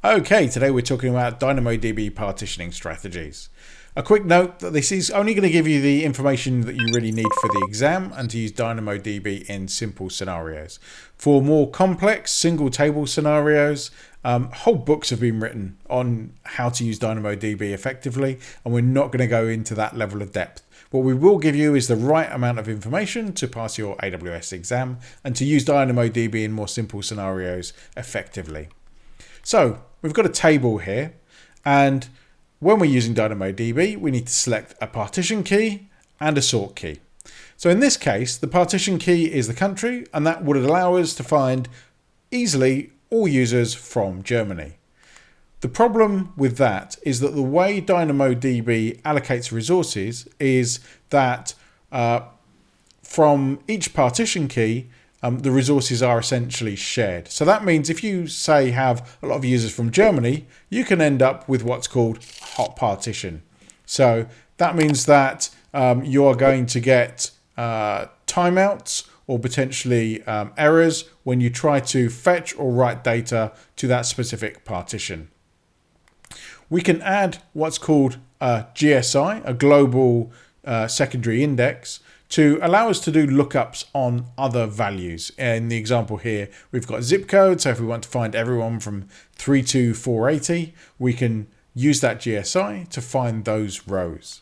Okay, today we're talking about DynamoDB partitioning strategies. A quick note that this is only going to give you the information that you really need for the exam and to use DynamoDB in simple scenarios. For more complex single table scenarios, whole books have been written on how to use DynamoDB effectively, and we're not going to go into that level of depth. What we will give you is the right amount of information to pass your AWS exam and to use DynamoDB in more simple scenarios effectively. So we've got a table here, and when we're using DynamoDB, we need to select a partition key and a sort key. So in this case, the partition key is the country, and that would allow us to find easily all users from Germany. The problem with that is that the way DynamoDB allocates resources is that from each partition key, the resources are essentially shared. So that means if you say have a lot of users from Germany, you can end up with what's called hot partition. So that means that you are going to get timeouts or potentially errors when you try to fetch or write data to that specific partition. We can add what's called a GSI, a global secondary index, to allow us to do lookups on other values. In the example here, we've got zip code. So if we want to find everyone from 32480, we can use that GSI to find those rows.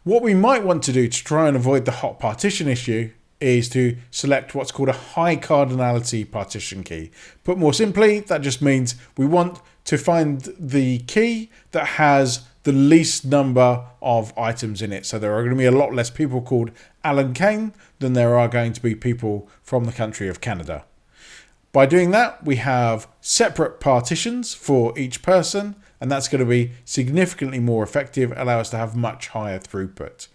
What we might want to do to try and avoid the hot partition issue is to select what's called a high cardinality partition key. Put more simply, that just means we want to find the key that has the least number of items in it. So there are going to be a lot less people called Alan Kane than there are going to be people from the country of Canada. By doing that, we have separate partitions for each person, and that's going to be significantly more effective, allow us to have much higher throughput.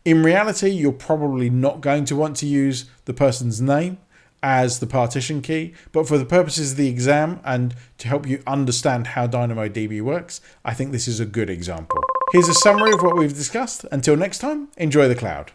In reality, you're probably not going to want to use the person's name as the partition key, but for the purposes of the exam and to help you understand how DynamoDB works, I think this is a good example. Here's a summary of what we've discussed. Until next time, enjoy the cloud.